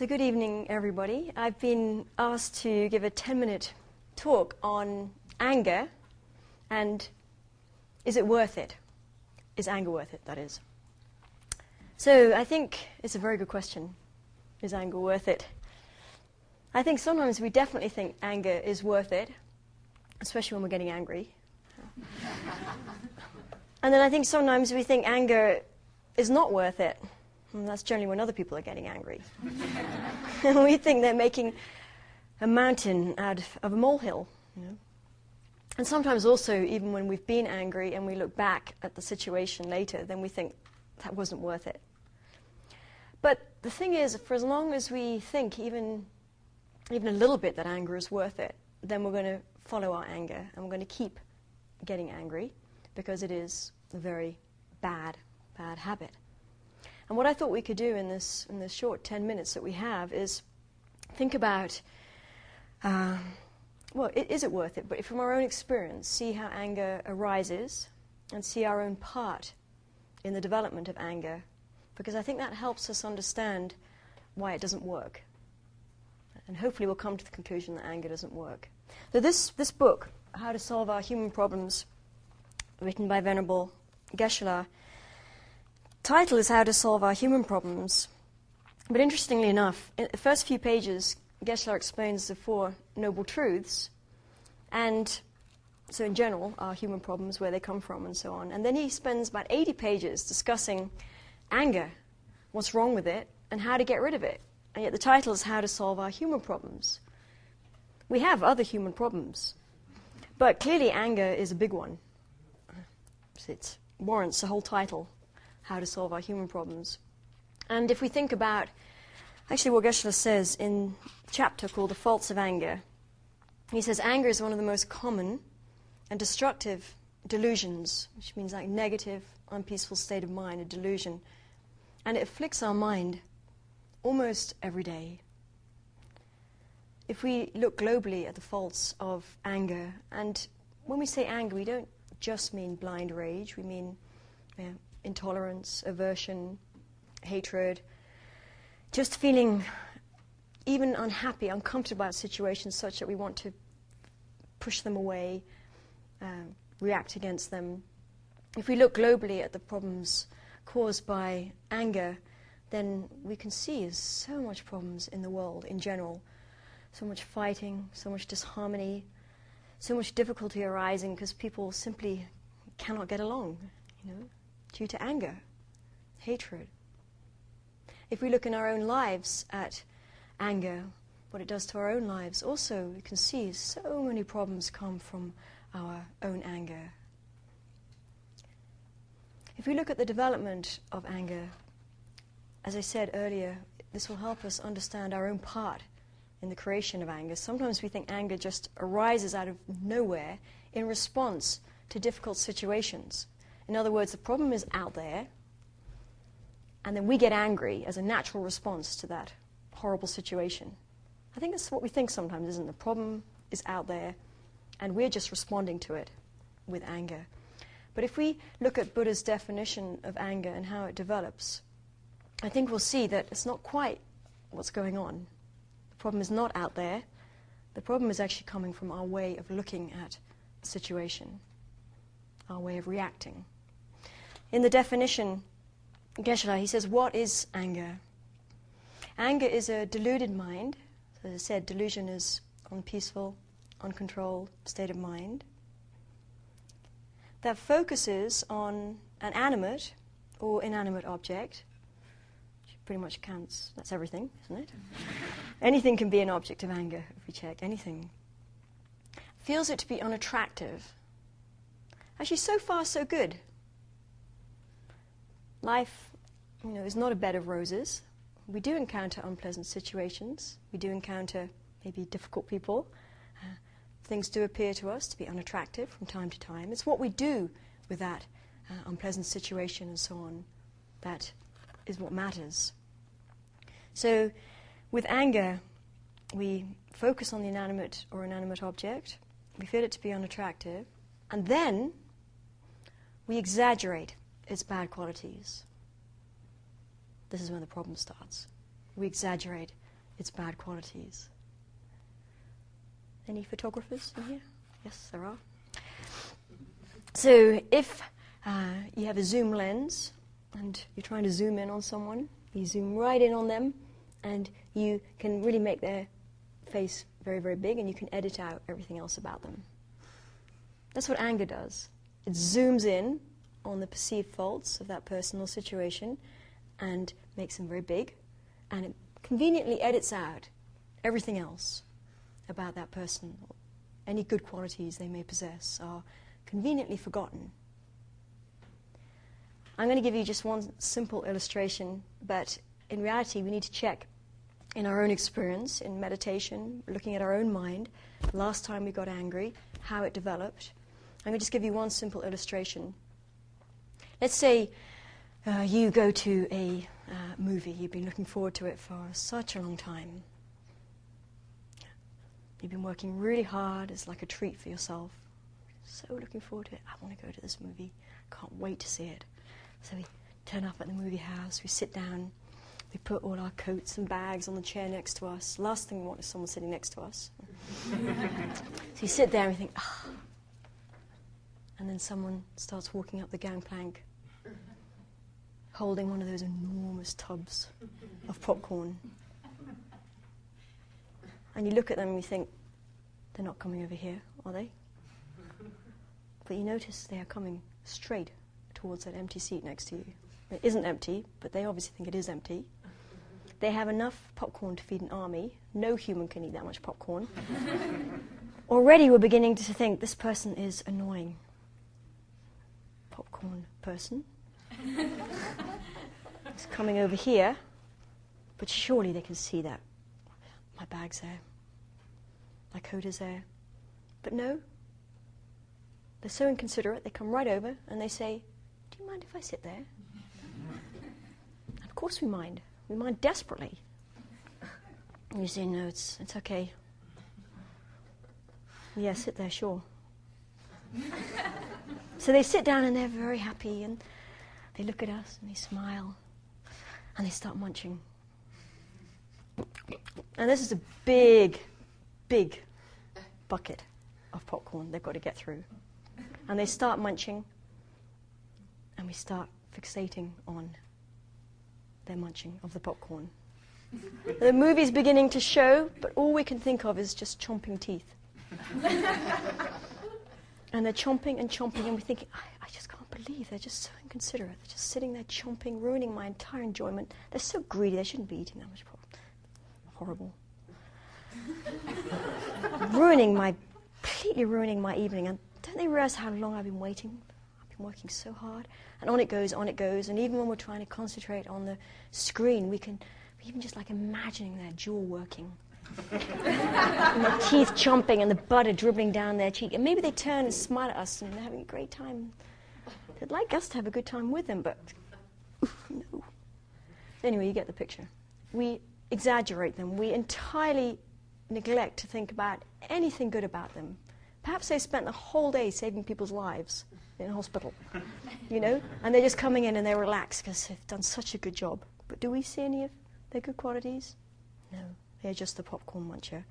So good evening, everybody. I've been asked to give a 10-minute talk on anger and is it worth it? Is anger worth it, that is. So I think it's a very good question. Is anger worth it? I think sometimes we definitely think anger is worth it, especially when we're getting angry. And then I think sometimes we think anger is not worth it. And that's generally when other people are getting angry. And we think they're making a mountain out of a molehill. You know? And sometimes also, even when we've been angry and we look back at the situation later, then we think that wasn't worth it. But the thing is, for as long as we think even a little bit that anger is worth it, then we're going to follow our anger and we're going to keep getting angry because it is a very bad habit. And what I thought we could do in this short 10 minutes that we have is think about, is it worth it? But from our own experience, see how anger arises and see our own part in the development of anger, because I think that helps us understand why it doesn't work. And hopefully we'll come to the conclusion that anger doesn't work. So this book, How to Solve Our Human Problems, written by Venerable Geshe-la, title is How to Solve Our Human Problems. But interestingly enough, in the first few pages, Geshe-la explains the Four Noble Truths, and so in general, our human problems, where they come from, and so on. And then he spends about 80 pages discussing anger, what's wrong with it, and how to get rid of it. And yet the title is How to Solve Our Human Problems. We have other human problems, but clearly anger is a big one. It warrants a whole title, How to Solve Our Human Problems. And if we think about actually what Geshe-la says in a chapter called The Faults of Anger, he says anger is one of the most common and destructive delusions, which means like negative, unpeaceful state of mind, a delusion. And it afflicts our mind almost every day. If we look globally at the faults of anger, and when we say anger, we don't just mean blind rage, we mean intolerance, aversion, hatred, just feeling even unhappy, uncomfortable about situations such that we want to push them away, react against them. If we look globally at the problems caused by anger, then we can see there's so much problems in the world in general. So much fighting, so much disharmony, so much difficulty arising because people simply cannot get along, due to anger, hatred. If we look in our own lives at anger, what it does to our own lives, also we can see so many problems come from our own anger. If we look at the development of anger, as I said earlier, this will help us understand our own part in the creation of anger. Sometimes we think anger just arises out of nowhere in response to difficult situations. In other words, the problem is out there, and then we get angry as a natural response to that horrible situation. I think that's what we think sometimes, isn't it? The problem is out there, and we're just responding to it with anger. But if we look at Buddha's definition of anger and how it develops, I think we'll see that it's not quite what's going on. The problem is not out there. The problem is actually coming from our way of looking at the situation, our way of reacting. In the definition, Geshe-la, he says, what is anger? Anger is a deluded mind. So as I said, delusion is unpeaceful, uncontrolled state of mind that focuses on an animate or inanimate object, which pretty much counts, that's everything, isn't it? Anything can be an object of anger, if we check, anything. Feels it to be unattractive. Actually, so far, so good. Life, is not a bed of roses. We do encounter unpleasant situations. We do encounter maybe difficult people. Things do appear to us to be unattractive from time to time. It's what we do with that unpleasant situation and so on that is what matters. So with anger, we focus on the inanimate or inanimate object. We feel it to be unattractive. And then we exaggerate its bad qualities. This is when the problem starts. We exaggerate its bad qualities. Any photographers in here? Yes, there are. So if you have a zoom lens and you're trying to zoom in on someone, you zoom right in on them and you can really make their face very, very big and you can edit out everything else about them. That's what anger does. It zooms in on the perceived faults of that person or situation and makes them very big, and it conveniently edits out everything else about that person. Any good qualities they may possess are conveniently forgotten. I'm going to give you just one simple illustration, but in reality we need to check in our own experience, in meditation, looking at our own mind, last time we got angry, how it developed. I'm going to just give you one simple illustration. Let's say you go to a movie. You've been looking forward to it for such a long time. You've been working really hard. It's like a treat for yourself. So looking forward to it. I want to go to this movie. Can't wait to see it. So we turn up at the movie house. We sit down. We put all our coats and bags on the chair next to us. Last thing we want is someone sitting next to us. So you sit there and you think, ah. And then someone starts walking up the gangplank holding one of those enormous tubs of popcorn. And you look at them and you think, they're not coming over here, are they? But you notice they are coming straight towards that empty seat next to you. It isn't empty, but they obviously think it is empty. They have enough popcorn to feed an army. No human can eat that much popcorn. Already we're beginning to think this person is annoying. Popcorn person. It's coming over here, but surely they can see that. My bag's there. My coat is there. But no. They're so inconsiderate, they come right over and they say, do you mind if I sit there? And of course we mind. We mind desperately. And you say, no, it's okay. Yeah, sit there, sure. So they sit down and they're very happy and they look at us and they smile and they start munching. And this is a big, big bucket of popcorn they've got to get through. And they start munching and we start fixating on their munching of the popcorn. The movie's beginning to show, but all we can think of is just chomping teeth. And they're chomping and chomping, and we're thinking, I just can't believe they're just so inconsiderate. They're just sitting there chomping, ruining my entire enjoyment. They're so greedy, they shouldn't be eating that much popcorn. Horrible. Completely ruining my evening. And don't they realize how long I've been waiting? I've been working so hard. And on it goes, and even when we're trying to concentrate on the screen, we even just like imagining their jaw working. And their teeth chomping and the butter dribbling down their cheek. And maybe they turn and smile at us and they're having a great time. They'd like us to have a good time with them, but no. Anyway, you get the picture. We exaggerate them. We entirely neglect to think about anything good about them. Perhaps they spent the whole day saving people's lives in a hospital, you know, and they're just coming in and they're relaxed because they've done such a good job. But do we see any of their good qualities? No. They're just the popcorn muncher.